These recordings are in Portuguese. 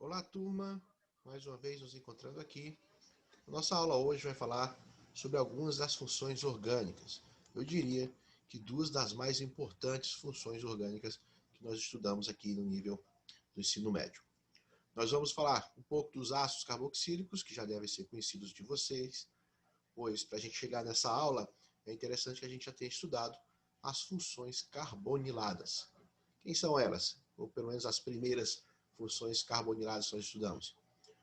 Olá, turma! Mais uma vez nos encontrando aqui. A nossa aula hoje vai falar sobre algumas das funções orgânicas. Eu diria que duas das mais importantes funções orgânicas que nós estudamos aqui no nível do ensino médio. Nós vamos falar um pouco dos ácidos carboxílicos, que já devem ser conhecidos de vocês, pois para a gente chegar nessa aula é interessante que a gente já tenha estudado as funções carboniladas. Quem são elas? Ou pelo menos as primeiras funções carboniladas que nós estudamos.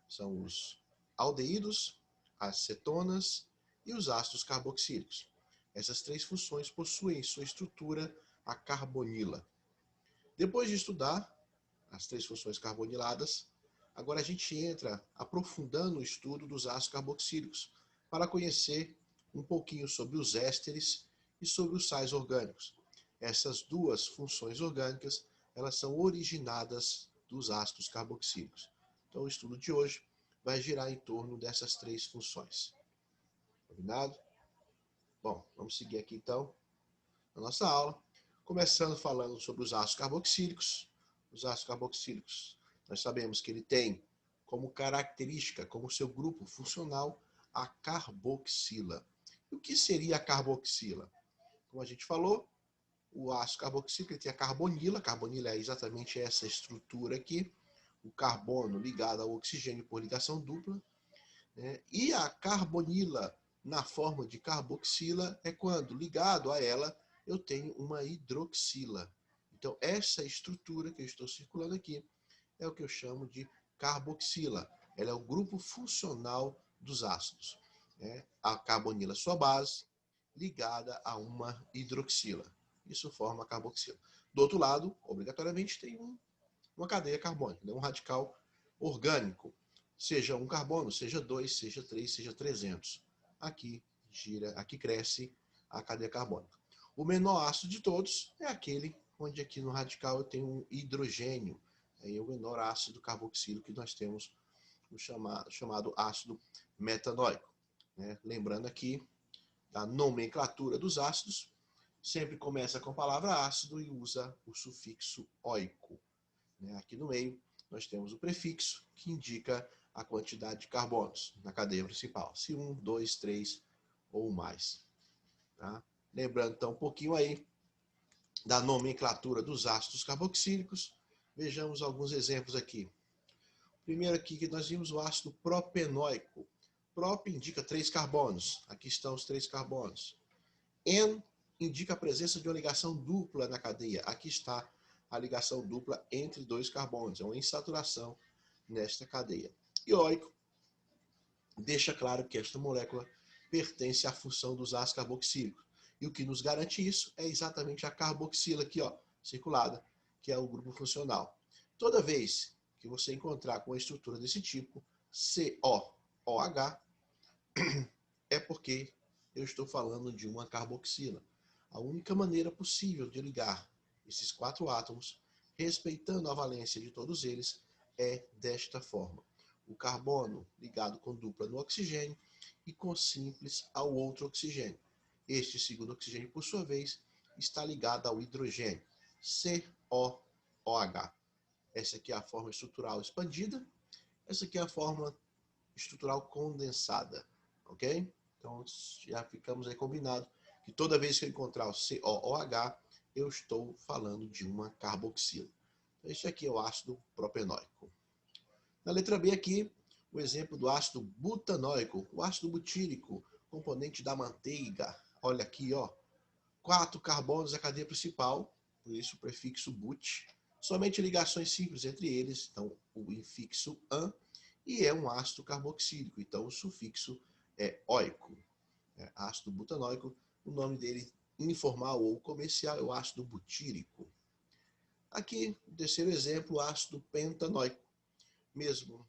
São os aldeídos, as cetonas e os ácidos carboxílicos. Essas três funções possuem em sua estrutura a carbonila. Depois de estudar as três funções carboniladas, agora a gente entra aprofundando o estudo dos ácidos carboxílicos para conhecer um pouquinho sobre os ésteres e sobre os sais orgânicos. Essas duas funções orgânicas, elas são originadas dos ácidos carboxílicos. Então o estudo de hoje vai girar em torno dessas três funções. Combinado? Bom, vamos seguir aqui então a nossa aula, começando falando sobre os ácidos carboxílicos. Os ácidos carboxílicos, nós sabemos que ele tem como característica, como seu grupo funcional, a carboxila. E o que seria a carboxila? Como a gente falou, o ácido carboxílico tem a carbonila. A carbonila é exatamente essa estrutura aqui, o carbono ligado ao oxigênio por ligação dupla. E a carbonila, na forma de carboxila, é quando, ligado a ela, eu tenho uma hidroxila. Então, essa estrutura que eu estou circulando aqui é o que eu chamo de carboxila. Ela é o grupo funcional dos ácidos. A carbonila, sua base, ligada a uma hidroxila. Isso forma a carboxila. Do outro lado, obrigatoriamente, tem uma cadeia carbônica, um radical orgânico. Seja um carbono, seja dois, seja três, seja 300. Aqui gira, aqui cresce a cadeia carbônica. O menor ácido de todos é aquele onde aqui no radical eu tenho um hidrogênio. Aí é o menor ácido carboxílico que nós temos, o chamado ácido metanóico. Lembrando aqui da nomenclatura dos ácidos, sempre começa com a palavra ácido e usa o sufixo oico. Aqui no meio nós temos o prefixo que indica a quantidade de carbonos na cadeia principal, se 1, 2, 3 ou mais. Tá? Lembrando então um pouquinho aí da nomenclatura dos ácidos carboxílicos, vejamos alguns exemplos aqui. Primeiro aqui que nós vimos o ácido propenóico. Prop indica 3 carbonos, aqui estão os 3 carbonos. En indica a presença de uma ligação dupla na cadeia, aqui está a ligação dupla entre 2 carbonos, é uma insaturação nesta cadeia. E oico deixa claro que esta molécula pertence à função dos ácidos carboxílicos. E o que nos garante isso é exatamente a carboxila aqui, ó, circulada, que é o grupo funcional. Toda vez que você encontrar com uma estrutura desse tipo, COOH, é porque eu estou falando de uma carboxila. A única maneira possível de ligar esses 4 átomos, respeitando a valência de todos eles, é desta forma. O carbono ligado com dupla no oxigênio e com simples ao outro oxigênio. Este segundo oxigênio, por sua vez, está ligado ao hidrogênio, COOH. Essa aqui é a forma estrutural expandida, essa aqui é a forma estrutural condensada, ok? Então já ficamos aí combinado que toda vez que eu encontrar o COOH, eu estou falando de uma carboxila. Então, este aqui é o ácido propenóico. Na letra B aqui, o exemplo do ácido butanóico, o ácido butírico, componente da manteiga. Olha aqui, ó, 4 carbonos da cadeia principal, por isso o prefixo but. Somente ligações simples entre eles, então o infixo -an, e é um ácido carboxílico, então o sufixo é oico. Ácido butanóico, o nome dele informal ou comercial é o ácido butírico. Aqui, o terceiro exemplo, o ácido pentanóico. Mesmo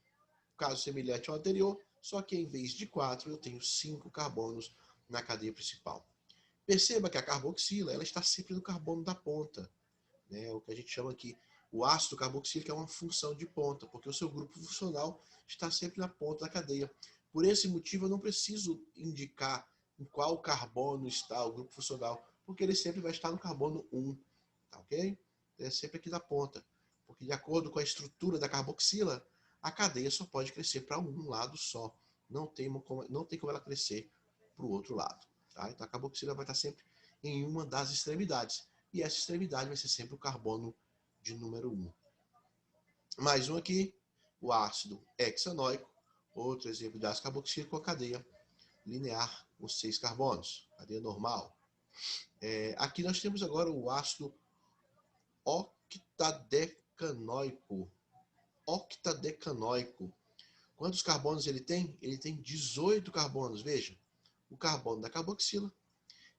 caso semelhante ao anterior, só que em vez de 4 eu tenho 5 carbonos na cadeia principal. Perceba que a carboxila ela está sempre no carbono da ponta. O que a gente chama aqui, o ácido carboxílico é uma função de ponta, porque o seu grupo funcional está sempre na ponta da cadeia. Por esse motivo, eu não preciso indicar em qual carbono está o grupo funcional, porque ele sempre vai estar no carbono 1, tá ok? É sempre aqui na ponta, porque de acordo com a estrutura da carboxila, a cadeia só pode crescer para um lado só. Não tem como ela crescer para o outro lado. Tá? Então a carboxila vai estar sempre em uma das extremidades. E essa extremidade vai ser sempre o carbono de número 1. Mais um aqui, o ácido hexanoico, outro exemplo de ácido carboxílico com a cadeia linear com 6 carbonos, cadeia normal. Aqui nós temos agora o ácido octadecanoico. Quantos carbonos ele tem? Ele tem 18 carbonos. Veja, o carbono da carboxila,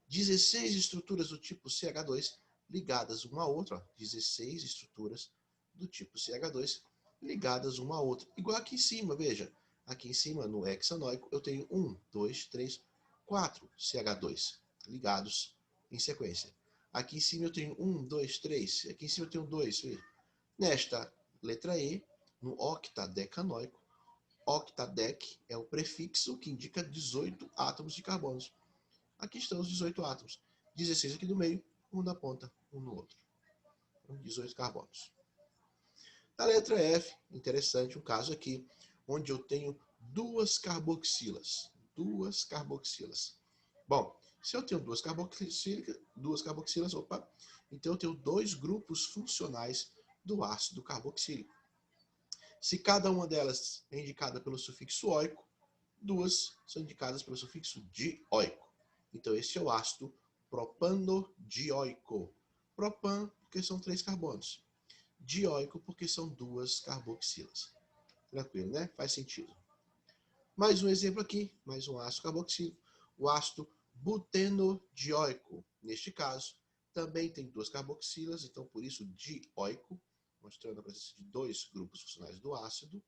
16 estruturas do tipo CH2 ligadas uma à outra. Ó, 16 estruturas do tipo CH2 ligadas uma à outra. Igual aqui em cima, veja. Aqui em cima, no hexanoico, eu tenho 1, 2, 3, 4 CH2 ligados em sequência. Aqui em cima eu tenho 1, 2, 3. Aqui em cima eu tenho 2. Veja. Nesta letra E, no octadecanoico, octadec é o prefixo que indica 18 átomos de carbonos. Aqui estão os 18 átomos. 16 aqui no meio, um na ponta, um no outro. 18 carbonos. Na letra F, interessante um caso aqui, onde eu tenho duas carboxilas. Bom, se eu tenho duas carboxilas, então eu tenho dois grupos funcionais do ácido carboxílico. Se cada uma delas é indicada pelo sufixo oico, duas são indicadas pelo sufixo dioico. Então esse é o ácido propanodioico. Propan, porque são 3 carbonos. Dioico, porque são 2 carboxilas. Tranquilo, né? Faz sentido. Mais um exemplo aqui, mais um ácido carboxílico, o ácido butenodioico. Neste caso, também tem 2 carboxilas, então por isso dioico, mostrando a presença de 2 grupos funcionais do ácido.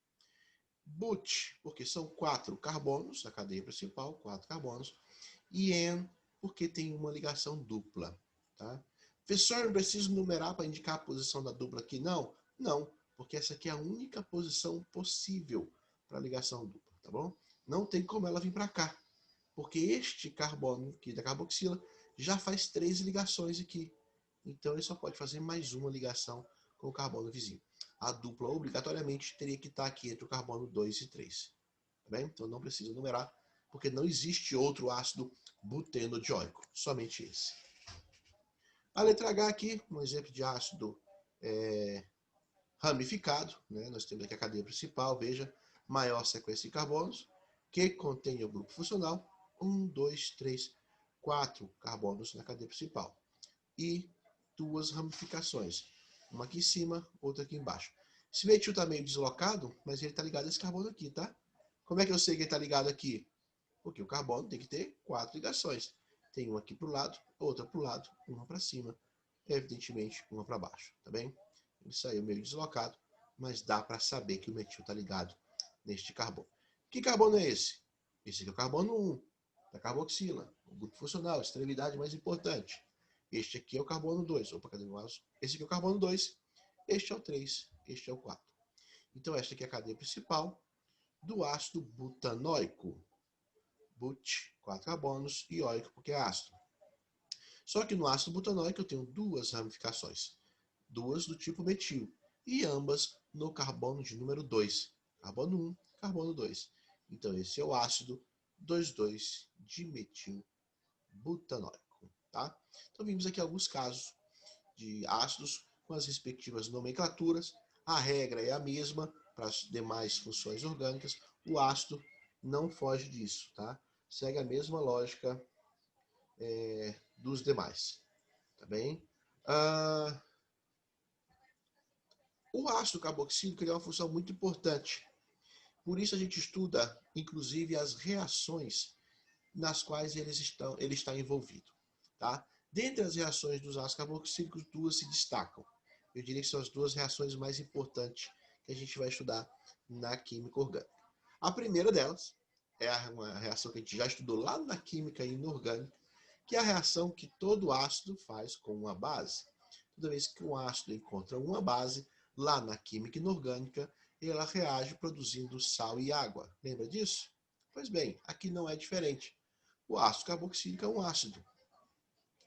But, porque são 4 carbonos, a cadeia principal, 4 carbonos. E en, porque tem uma ligação dupla. Tá? Professor, não preciso numerar para indicar a posição da dupla aqui? Não, porque essa aqui é a única posição possível para a ligação dupla, tá bom? Não tem como ela vir para cá, porque este carbono aqui da carboxila já faz 3 ligações aqui. Então ele só pode fazer mais uma ligação com o carbono vizinho. A dupla obrigatoriamente teria que estar aqui entre o carbono 2 e 3. Tá bem? Então não precisa numerar, porque não existe outro ácido butenodioico, somente esse. A letra H aqui, um exemplo de ácido ramificado, né? Nós temos aqui a cadeia principal, veja, maior sequência de carbonos, que contém o grupo funcional, 1, 2, 3, 4 carbonos na cadeia principal. E 2 ramificações, uma aqui em cima, outra aqui embaixo. Esse metil está meio deslocado, mas ele está ligado a esse carbono aqui, tá? Como é que eu sei que ele está ligado aqui? Porque o carbono tem que ter 4 ligações. Tem uma aqui para o lado, outra para o lado, uma para cima, e evidentemente uma para baixo, tá bem? Ele saiu meio deslocado, mas dá para saber que o metil está ligado neste carbono. Que carbono é esse? Esse aqui é o carbono 1, da carboxila, o grupo funcional, a extremidade mais importante. Este aqui é o carbono 2. Opa, cadê o aço? Esse aqui é o carbono 2, este é o 3, este é o 4. Então esta aqui é a cadeia principal do ácido butanoico. But, 4 carbonos, e oico, porque é ácido. Só que no ácido butanoico eu tenho 2 ramificações. 2 do tipo metil, e ambas no carbono de número 2. Carbono 1, carbono 2. Então esse é o ácido 2,2-dimetilbutanoico. Tá? Então vimos aqui alguns casos de ácidos com as respectivas nomenclaturas. A regra é a mesma para as demais funções orgânicas. O ácido não foge disso, tá? Segue a mesma lógica dos demais, tá bem? O ácido carboxílico é uma função muito importante. Por isso a gente estuda, inclusive, as reações nas quais ele está envolvido, tá? Dentre as reações dos ácidos carboxílicos, 2 se destacam. Eu diria que são as 2 reações mais importantes que a gente vai estudar na química orgânica. A primeira delas é uma reação que a gente já estudou lá na química inorgânica, que é a reação que todo ácido faz com uma base. Toda vez que um ácido encontra uma base, lá na química inorgânica, ela reage produzindo sal e água. Lembra disso? Pois bem, aqui não é diferente. O ácido carboxílico é um ácido.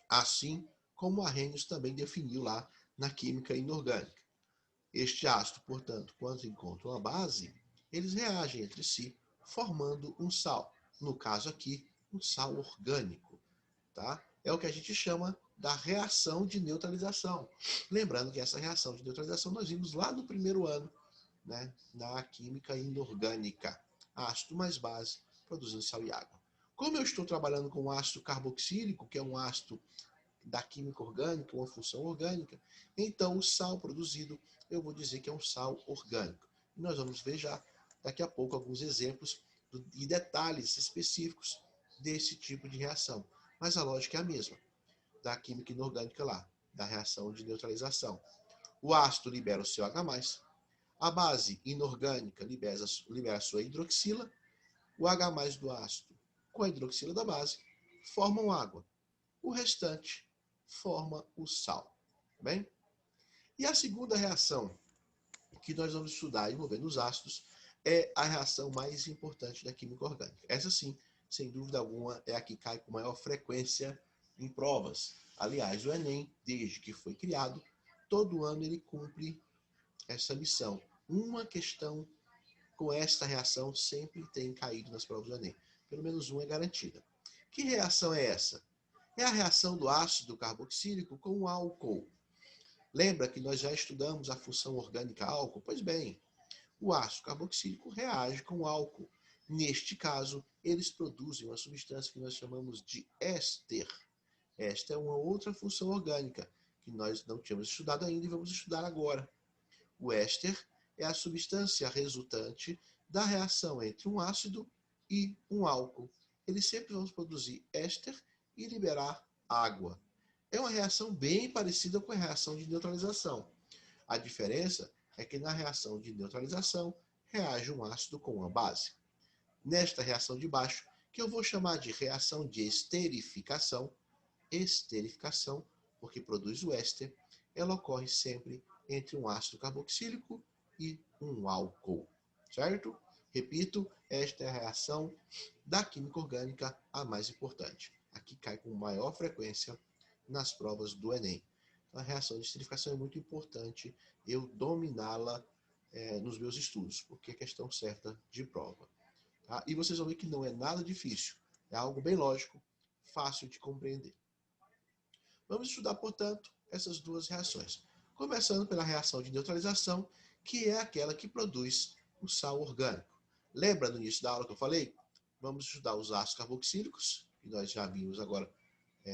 Assim como Arrhenius também definiu lá na química inorgânica. Este ácido, portanto, quando encontra uma base, eles reagem entre si, formando um sal. No caso aqui, um sal orgânico. Tá? É o que a gente chama da reação de neutralização. Lembrando que essa reação de neutralização nós vimos lá no primeiro ano, né, na química inorgânica. Ácido mais base, produzindo sal e água. Como eu estou trabalhando com ácido carboxílico, que é um ácido da química orgânica, uma função orgânica, então o sal produzido, eu vou dizer que é um sal orgânico. E nós vamos ver já daqui a pouco alguns exemplos e detalhes específicos desse tipo de reação. Mas a lógica é a mesma, da química inorgânica lá, da reação de neutralização. O ácido libera o seu H+, a base inorgânica libera a sua hidroxila, o H+ do ácido com a hidroxila da base formam água. O restante forma o sal. Bem? E a segunda reação que nós vamos estudar envolvendo os ácidos é a reação mais importante da química orgânica. Essa sim, sem dúvida alguma, é a que cai com maior frequência em provas. Aliás, o Enem, desde que foi criado, todo ano ele cumpre essa missão. Uma questão com esta reação sempre tem caído nas provas do Enem. Pelo menos uma é garantida. Que reação é essa? É a reação do ácido carboxílico com o álcool. Lembra que nós já estudamos a função orgânica álcool? Pois bem, o ácido carboxílico reage com o álcool. Neste caso, eles produzem uma substância que nós chamamos de éster. Esta é uma outra função orgânica que nós não tínhamos estudado ainda e vamos estudar agora. O éster é a substância resultante da reação entre um ácido e um álcool. Eles sempre vão produzir éster e liberar água. É uma reação bem parecida com a reação de neutralização. A diferença é que na reação de neutralização reage um ácido com uma base. Nesta reação de baixo, que eu vou chamar de reação de esterificação, porque produz o éster, ela ocorre sempre entre um ácido carboxílico e um álcool, certo? Repito, esta é a reação da química orgânica a mais importante. Aqui cai com maior frequência nas provas do Enem. A reação de esterificação é muito importante eu dominá-la nos meus estudos, porque é questão certa de prova. Tá? E vocês vão ver que não é nada difícil, é algo bem lógico, fácil de compreender. Vamos estudar, portanto, essas duas reações. Começando pela reação de neutralização, que é aquela que produz o sal orgânico. Lembra no início da aula que eu falei? Vamos estudar os ácidos carboxílicos, que nós já vimos agora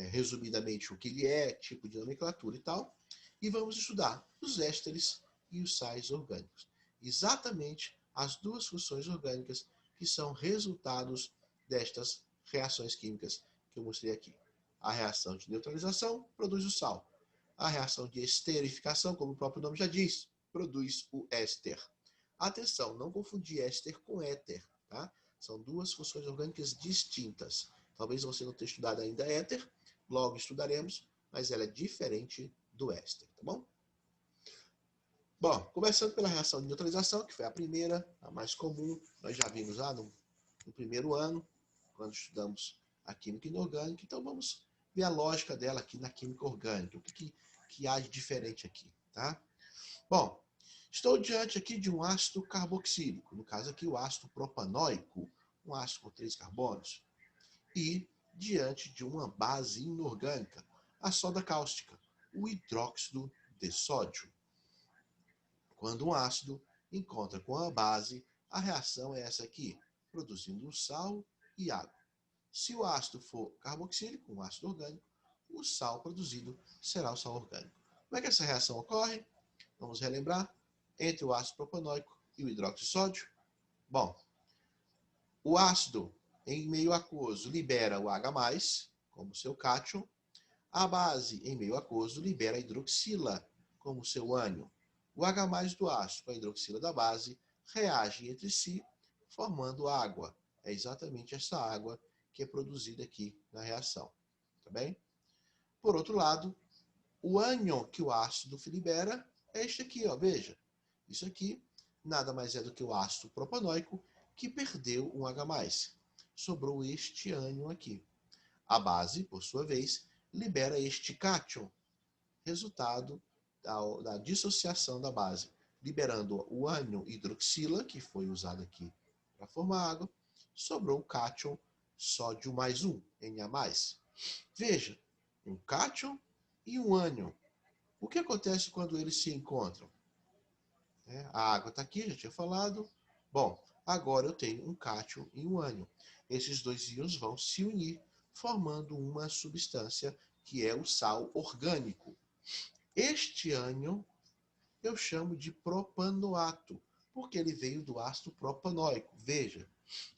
resumidamente o que ele é, tipo de nomenclatura e tal. E vamos estudar os ésteres e os sais orgânicos. Exatamente as duas funções orgânicas que são resultados destas reações químicas que eu mostrei aqui. A reação de neutralização produz o sal. A reação de esterificação, como o próprio nome já diz, produz o éster. Atenção, não confundir éster com éter, tá? São duas funções orgânicas distintas. Talvez você não tenha estudado ainda éter, logo estudaremos, mas ela é diferente do éster, tá bom? Bom, começando pela reação de neutralização, que foi a primeira, a mais comum, nós já vimos lá no primeiro ano, quando estudamos a química inorgânica, então vamos ver a lógica dela aqui na química orgânica, o que há de diferente aqui, tá? Bom, estou diante aqui de um ácido carboxílico, no caso aqui o ácido propanoico, um ácido com 3 carbonos, e diante de uma base inorgânica, a soda cáustica, o hidróxido de sódio. Quando um ácido encontra com a base, a reação é essa aqui, produzindo sal e água. Se o ácido for carboxílico, um ácido orgânico, o sal produzido será o sal orgânico. Como é que essa reação ocorre? Vamos relembrar. Entre o ácido propanoico e o hidróxido de sódio. Bom, o ácido em meio aquoso libera o H+, como seu cátion. A base em meio aquoso libera a hidroxila, como seu ânion. O H+ do ácido com a hidroxila da base reagem entre si, formando água. É exatamente essa água que é produzida aqui na reação. Tá bem? Por outro lado, o ânion que o ácido libera é este aqui, ó, veja. Isso aqui nada mais é do que o ácido propanoico que perdeu um H+. Sobrou este ânion aqui. A base, por sua vez, libera este cátion, resultado da dissociação da base. liberando o ânion hidroxila, que foi usado aqui para formar água, sobrou o cátion sódio mais um, Na+. Veja, um cátion e um ânion. O que acontece quando eles se encontram? A água está aqui, já tinha falado. Bom, agora eu tenho um cátion e um ânion. Esses dois íons vão se unir, formando uma substância que é o sal orgânico. Este ânion eu chamo de propanoato, porque ele veio do ácido propanóico. Veja,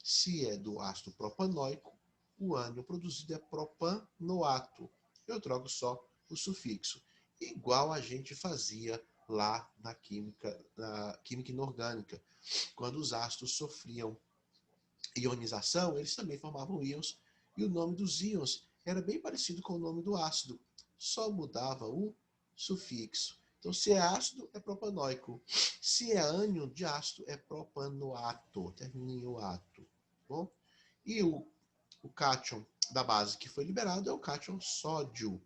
se é do ácido propanóico, o ânion produzido é propanoato. Eu troco só o sufixo, igual a gente fazia lá na química inorgânica. Quando os ácidos sofriam ionização, eles também formavam íons, e o nome dos íons era bem parecido com o nome do ácido, só mudava o sufixo. Então, se é ácido, é propanóico. Se é ânion de ácido, é propanoato, termina em o ato. Bom? E o cátion da base que foi liberado é o cátion sódio.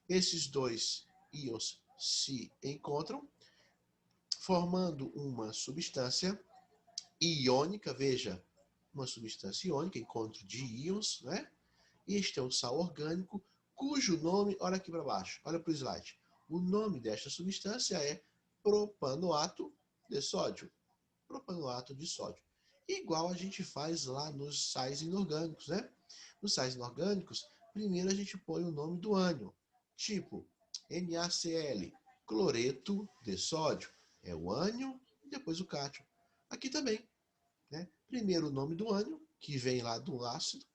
Esses dois íons se encontram, formando uma substância iônica, veja, uma substância iônica, encontro de íons, né? Este é um sal orgânico, cujo nome, olha aqui para baixo, olha para o slide. O nome desta substância é propanoato de sódio. Propanoato de sódio. Igual a gente faz lá nos sais inorgânicos, né? Nos sais inorgânicos, primeiro a gente põe o nome do ânion, tipo NaCl, cloreto de sódio. É o ânion e depois o cátion. Aqui também, né? Primeiro o nome do ânion, que vem lá do ácido,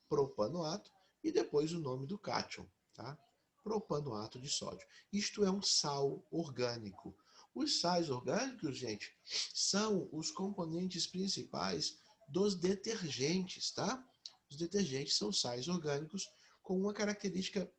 propanoato, e depois o nome do cátion, tá? Propanoato de sódio. Isto é um sal orgânico. Os sais orgânicos, gente, são os componentes principais dos detergentes, tá? Os detergentes são sais orgânicos com uma característica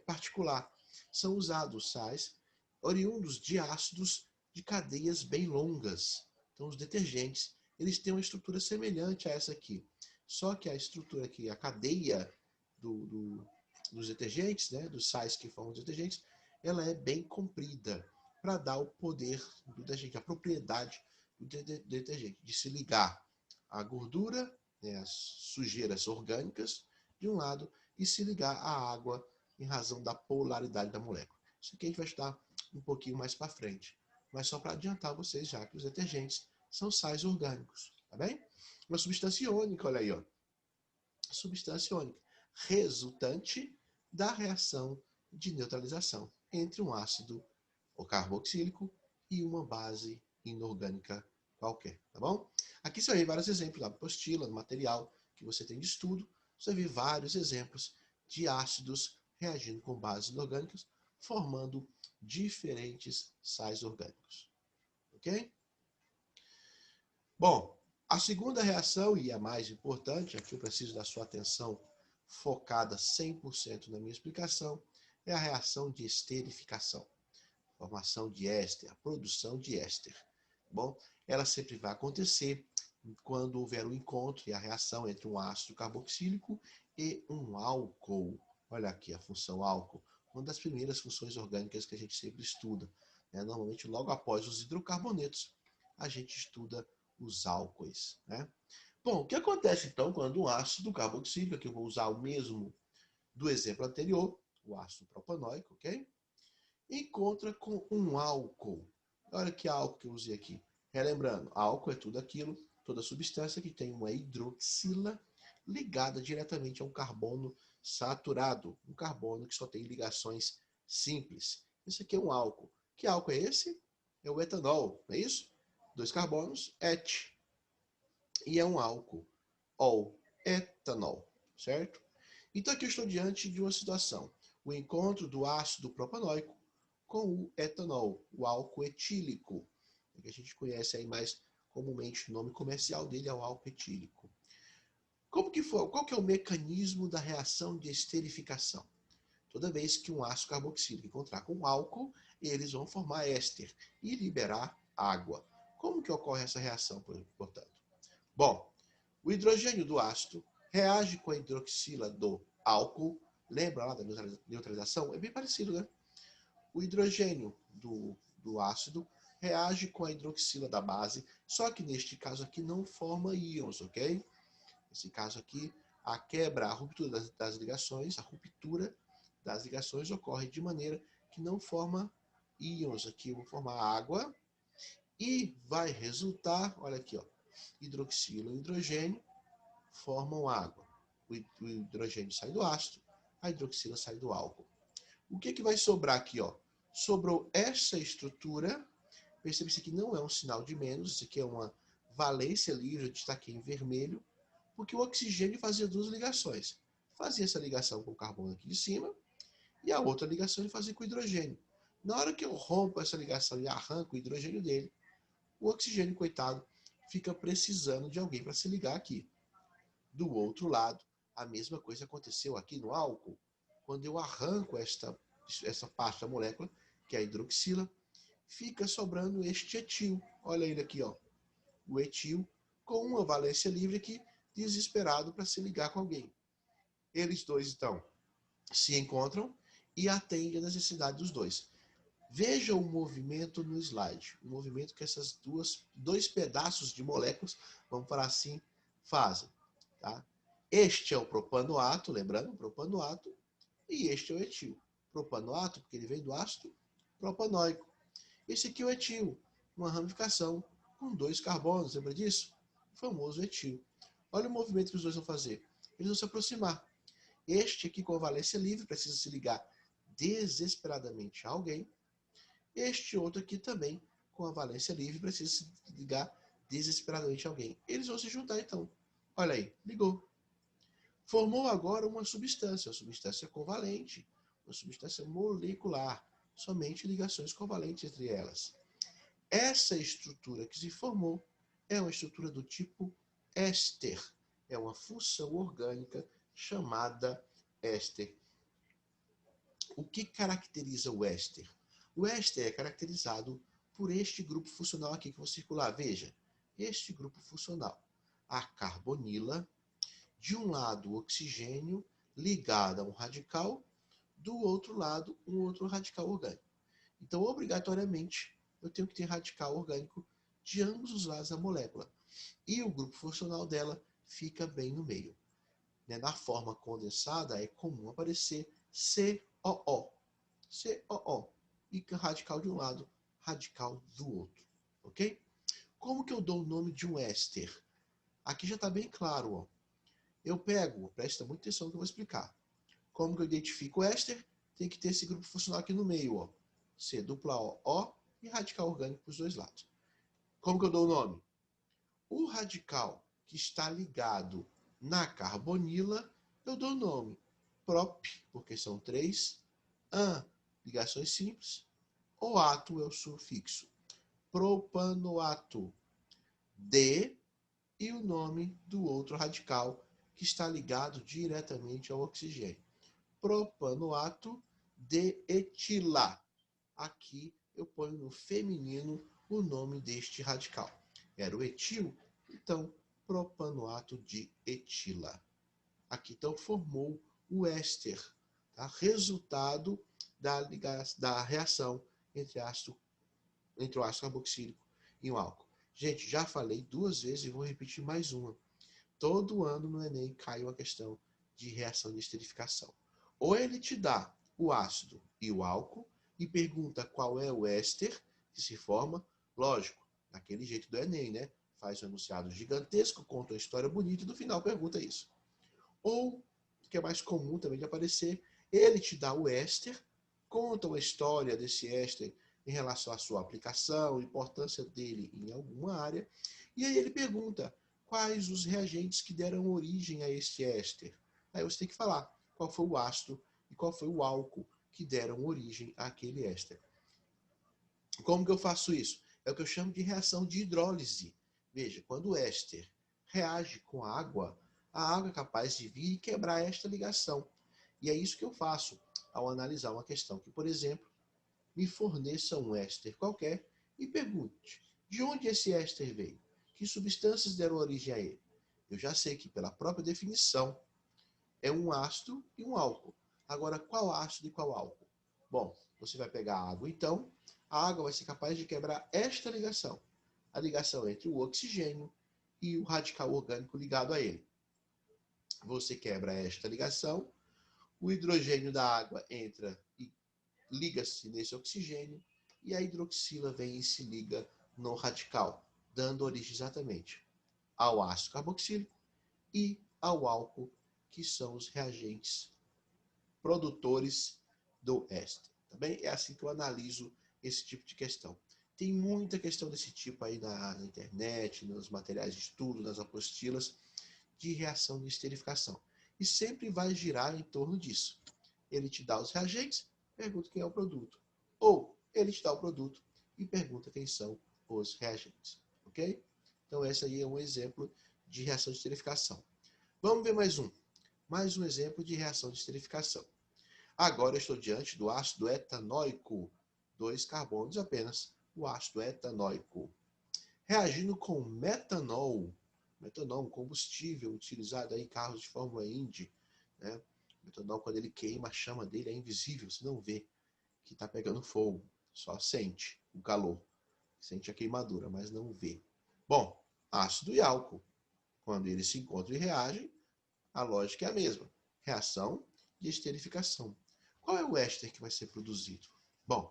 particular. São usados sais oriundos de ácidos de cadeias bem longas. Então, os detergentes, eles têm uma estrutura semelhante a essa aqui. Só que a estrutura aqui, a cadeia dos detergentes, né, dos sais que formam os detergentes, ela é bem comprida para dar o poder do detergente, a propriedade do detergente, de se ligar à gordura, né, as sujeiras orgânicas, de um lado, e se ligar à água em razão da polaridade da molécula. Isso aqui a gente vai estudar um pouquinho mais para frente. Mas só para adiantar vocês já que os detergentes são sais orgânicos, tá bem? Uma substância iônica, olha aí, ó. Substância iônica, resultante da reação de neutralização entre um ácido carboxílico e uma base inorgânica qualquer, tá bom? Aqui você vai ver vários exemplos na apostila, no material que você tem de estudo, você vai ver vários exemplos de ácidos reagindo com bases inorgânicas, formando diferentes sais orgânicos, ok? Bom, a segunda reação, e a mais importante, aqui eu preciso da sua atenção focada 100% na minha explicação, é a reação de esterificação. Formação de éster, a produção de éster. Bom, ela sempre vai acontecer quando houver o encontro e a reação entre um ácido carboxílico e um álcool. Olha aqui a função álcool, uma das primeiras funções orgânicas que a gente sempre estuda. Normalmente, logo após os hidrocarbonetos, a gente estuda os álcoois. Bom, o que acontece então quando um ácido carboxílico, que eu vou usar o mesmo do exemplo anterior, o ácido propanóico, ok? Encontra com um álcool. Olha que álcool que eu usei aqui. Relembrando, álcool é tudo aquilo, toda substância que tem uma hidroxila ligada diretamente a um carbono saturado, um carbono que só tem ligações simples. Esse aqui é um álcool. Que álcool é esse? É o etanol, não é isso? 2 carbonos, et. E é um álcool, ou etanol, certo? Então aqui eu estou diante de uma situação. O encontro do ácido propanóico com o etanol, o álcool etílico, que a gente conhece aí mais comumente, o nome comercial dele é o álcool etílico. Qual que é o mecanismo da reação de esterificação? Toda vez que um ácido carboxílico encontrar com um álcool, eles vão formar éster e liberar água. Como que ocorre essa reação, portanto? Bom, o hidrogênio do ácido reage com a hidroxila do álcool. Lembra lá da neutralização? É bem parecido, né? O hidrogênio do ácido reage com a hidroxila da base, só que neste caso aqui não forma íons, ok? Nesse caso aqui, a quebra, a ruptura das ligações, a ruptura das ligações ocorre de maneira que não forma íons aqui, vou formar água e vai resultar, olha aqui, ó, hidroxila e hidrogênio formam água. O hidrogênio sai do ácido, a hidroxila sai do álcool. O que vai sobrar aqui, ó? Sobrou essa estrutura. Percebe que isso aqui não é um sinal de menos, isso aqui é uma valência livre, eu destaquei em vermelho, porque o oxigênio fazia duas ligações. Fazia essa ligação com o carbono aqui de cima, e a outra ligação ele fazia com o hidrogênio. Na hora que eu rompo essa ligação e arranco o hidrogênio dele, o oxigênio, coitado, fica precisando de alguém para se ligar aqui. Do outro lado, a mesma coisa aconteceu aqui no álcool. Quando eu arranco essa parte da molécula, que é a hidroxila, fica sobrando este etil. Olha ele aqui, ó. O etil com uma valência livre aqui, desesperado para se ligar com alguém. Eles dois, então, se encontram e atendem a necessidade dos dois. Veja o movimento no slide. O movimento que esses dois pedaços de moléculas, vamos falar assim, fazem. Tá? Este é o propanoato, lembrando, propanoato, e este é o etil. Propanoato, porque ele vem do ácido propanóico. Esse aqui é o etil, uma ramificação com dois carbonos, lembra disso? O famoso etil. Olha o movimento que os dois vão fazer. Eles vão se aproximar. Este aqui com a valência livre precisa se ligar desesperadamente a alguém. Este outro aqui também com a valência livre precisa se ligar desesperadamente a alguém. Eles vão se juntar então. Olha aí, ligou. Formou agora uma substância covalente, uma substância molecular, somente ligações covalentes entre elas. Essa estrutura que se formou é uma estrutura do tipo éster, é uma função orgânica chamada éster. O que caracteriza o éster? O éster é caracterizado por este grupo funcional aqui que eu vou circular. Veja, este grupo funcional, a carbonila, de um lado o oxigênio ligado a um radical, do outro lado um outro radical orgânico. Então, obrigatoriamente, eu tenho que ter radical orgânico de ambos os lados da molécula. E o grupo funcional dela fica bem no meio. Na forma condensada, é comum aparecer COO. COO. E radical de um lado, radical do outro. Ok? Como que eu dou o nome de um éster? Aqui já está bem claro. Ó. Eu pego, presta muita atenção no que eu vou explicar. Como que eu identifico o éster? Tem que ter esse grupo funcional aqui no meio. Ó. C dupla O e radical orgânico para os dois lados. Como que eu dou o nome? O radical que está ligado na carbonila, eu dou o nome prop, porque são 3, an, ligações simples, o ato é o sufixo, propanoato, D, e o nome do outro radical que está ligado diretamente ao oxigênio, propanoato de etila. Aqui eu ponho no feminino o nome deste radical. Era o etil, então propanoato de etila. Aqui então formou o éster, tá? Resultado da reação entre o ácido carboxílico e o álcool. Gente, já falei 2 vezes e vou repetir mais uma. Todo ano no Enem cai uma questão de reação de esterificação. Ou ele te dá o ácido e o álcool e pergunta qual é o éster que se forma, lógico, daquele jeito do Enem, né? Faz um enunciado gigantesco, conta uma história bonita e no final pergunta isso. Ou, que é mais comum também de aparecer, ele te dá o éster, conta uma história desse éster em relação à sua aplicação, importância dele em alguma área, e aí ele pergunta quais os reagentes que deram origem a este éster. Aí você tem que falar qual foi o ácido e qual foi o álcool que deram origem àquele éster. Como que eu faço isso? É o que eu chamo de reação de hidrólise. Veja, quando o éster reage com a água é capaz de vir e quebrar esta ligação. E é isso que eu faço ao analisar uma questão que, por exemplo, me forneça um éster qualquer e pergunte de onde esse éster veio, que substâncias deram origem a ele. Eu já sei que, pela própria definição, é um ácido e um álcool. Agora, qual ácido e qual álcool? Bom, você vai pegar a água, então, a água vai ser capaz de quebrar esta ligação, a ligação entre o oxigênio e o radical orgânico ligado a ele. Você quebra esta ligação, o hidrogênio da água entra e liga-se nesse oxigênio, e a hidroxila vem e se liga no radical, dando origem exatamente ao ácido carboxílico e ao álcool, que são os reagentes produtores do éster. Tá bem? É assim que eu analiso esse tipo de questão. Tem muita questão desse tipo aí na internet, nos materiais de estudo, nas apostilas, de reação de esterificação. E sempre vai girar em torno disso. Ele te dá os reagentes, pergunta quem é o produto. Ou ele te dá o produto e pergunta quem são os reagentes. Ok? Então, esse aí é um exemplo de reação de esterificação. Vamos ver mais um. Mais um exemplo de reação de esterificação. Agora eu estou diante do ácido etanóico. 2 carbonos apenas. O ácido etanóico. Reagindo com metanol. Metanol, um combustível utilizado aí em carros de Fórmula Indy, né? O metanol, quando ele queima, a chama dele é invisível, você não vê que está pegando fogo, só sente o calor, sente a queimadura, mas não vê. Bom, ácido e álcool, quando eles se encontram e reagem, a lógica é a mesma, reação de esterificação. Qual é o éster que vai ser produzido? Bom,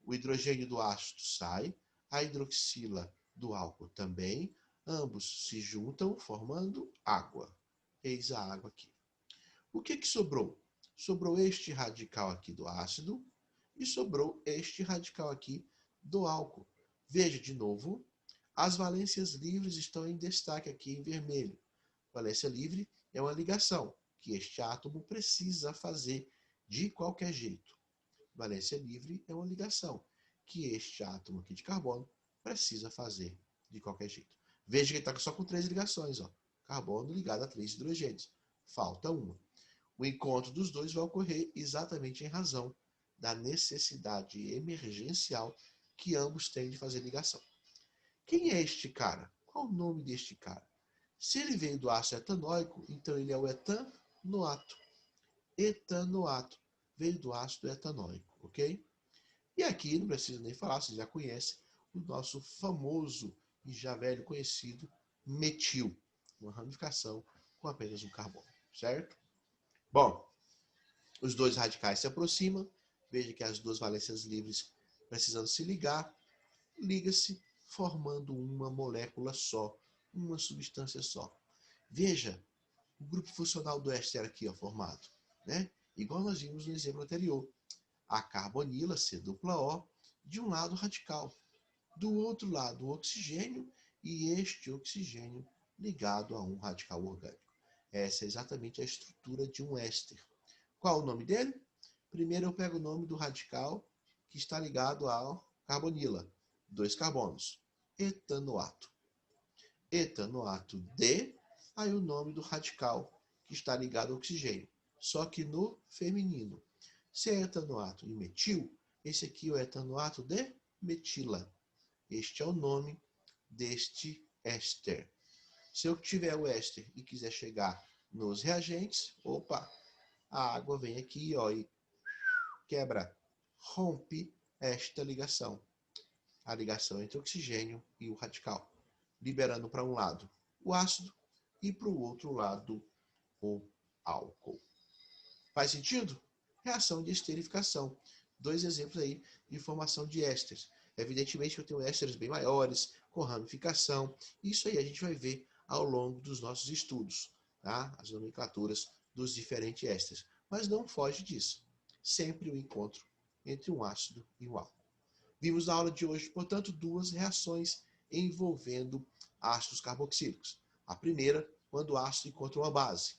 o hidrogênio do ácido sai, a hidroxila do álcool também, ambos se juntam formando água. Eis a água aqui. O que sobrou? Sobrou este radical aqui do ácido e sobrou este radical aqui do álcool. Veja de novo, as valências livres estão em destaque aqui em vermelho. Valência livre é uma ligação que este átomo precisa fazer de qualquer jeito. Valência livre é uma ligação que este átomo aqui de carbono precisa fazer de qualquer jeito. Veja que ele está só com 3 ligações. Ó. Carbono ligado a 3 hidrogênios. Falta uma. O encontro dos dois vai ocorrer exatamente em razão da necessidade emergencial que ambos têm de fazer ligação. Quem é este cara? Qual o nome deste cara? Se ele veio do ácido etanóico, então ele é o etanoato. Etanoato veio do ácido etanóico, ok? E aqui, não preciso nem falar, vocês já conhecem, o nosso famoso e já velho conhecido metil, uma ramificação com apenas um carbono, certo? Bom, os dois radicais se aproximam, veja que as duas valências livres precisando se ligar, liga-se formando uma molécula só, uma substância só. Veja o grupo funcional do éster aqui ó, formado, né? Igual nós vimos no exemplo anterior. A carbonila, C+O, de um lado radical, do outro lado o oxigênio e este oxigênio ligado a um radical orgânico. Essa é exatamente a estrutura de um éster. Qual o nome dele? Primeiro eu pego o nome do radical que está ligado ao carbonila, 2 carbonos, etanoato. Etanoato de, aí o nome do radical que está ligado ao oxigênio, só que no feminino. Se é etanoato e metil, esse aqui é o etanoato de metila. Este é o nome deste éster. Se eu tiver o éster e quiser chegar nos reagentes, opa, a água vem aqui ó, e quebra, rompe esta ligação. A ligação entre o oxigênio e o radical, liberando para um lado o ácido e para o outro lado o álcool. Faz sentido? Reação de esterificação. 2 exemplos aí de formação de ésteres. Evidentemente que eu tenho ésteres bem maiores, com ramificação. Isso aí a gente vai ver ao longo dos nossos estudos, tá? As nomenclaturas dos diferentes ésteres. Mas não foge disso. Sempre o encontro entre um ácido e um álcool. Vimos na aula de hoje, portanto, 2 reações envolvendo ácidos carboxílicos. A primeira, quando o ácido encontra uma base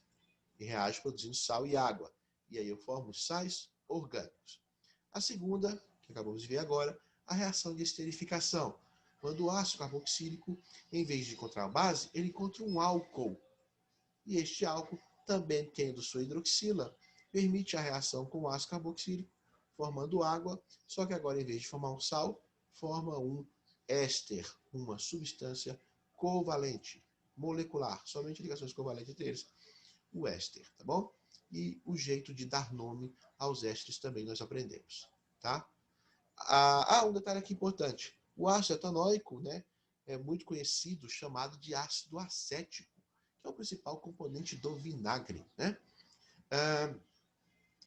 e reage produzindo sal e água. E aí eu formo sais orgânicos. A segunda, que acabamos de ver agora, a reação de esterificação. Quando o ácido carboxílico, em vez de encontrar a base, ele encontra um álcool. E este álcool, também tendo sua hidroxila, permite a reação com o ácido carboxílico, formando água, só que agora, em vez de formar um sal, forma um éster, uma substância covalente, molecular, somente ligações covalentes entre eles, o éster, tá bom? E o jeito de dar nome aos ésteres também nós aprendemos, tá? Um detalhe aqui importante. O ácido etanóico, né, é muito conhecido, chamado de ácido acético, que é o principal componente do vinagre, né? Ah,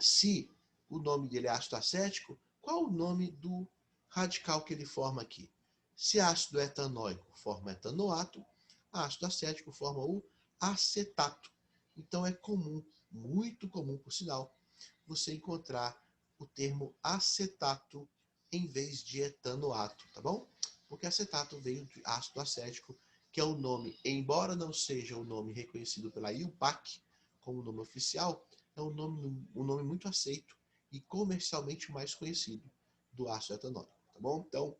se o nome dele é ácido acético, qual o nome do radical que ele forma aqui? Se ácido etanóico forma etanoato, ácido acético forma o acetato. Então é comum, muito comum por sinal, você encontrar o termo acetato em vez de etanoato, tá bom? Porque acetato veio de ácido acético, que é o nome, embora não seja o nome reconhecido pela IUPAC como nome oficial, é um nome muito aceito e comercialmente mais conhecido do ácido etanóico, tá bom? Então,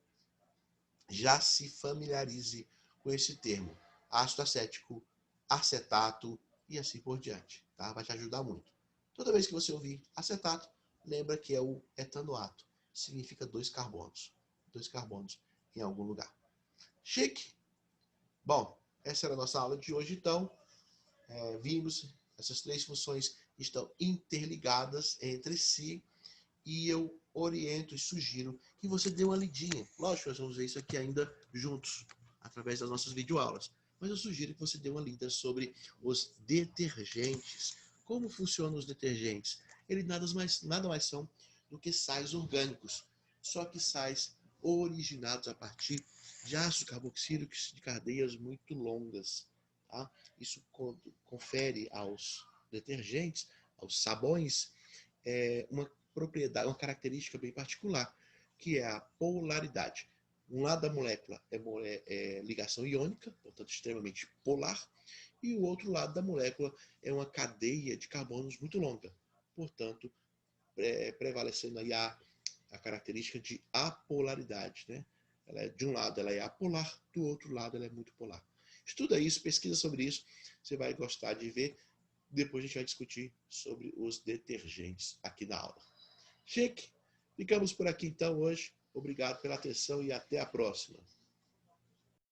já se familiarize com esse termo, ácido acético, acetato e assim por diante, tá? Vai te ajudar muito. Toda vez que você ouvir acetato, lembra que é o etanoato, significa dois carbonos em algum lugar. Chique? Bom, essa era a nossa aula de hoje, então. Vimos essas três funções estão interligadas entre si e eu oriento e sugiro que você dê uma lidinha. Lógico, nós vamos ver isso aqui ainda juntos, através das nossas videoaulas. Mas eu sugiro que você dê uma lida sobre os detergentes. Como funcionam os detergentes? Eles nada mais são do que sais orgânicos, só que sais originados a partir de ácido carboxílico de cadeias muito longas. Tá? Isso confere aos detergentes, aos sabões, uma propriedade, uma característica bem particular, que é a polaridade. Um lado da molécula é ligação iônica, portanto extremamente polar, e o outro lado da molécula é uma cadeia de carbonos muito longa, portanto prevalecendo aí a característica de apolaridade, né? De um lado ela é apolar, do outro lado ela é muito polar. Estuda isso, pesquisa sobre isso, você vai gostar de ver. Depois a gente vai discutir sobre os detergentes aqui na aula. Chique? Ficamos por aqui então hoje. Obrigado pela atenção e até a próxima.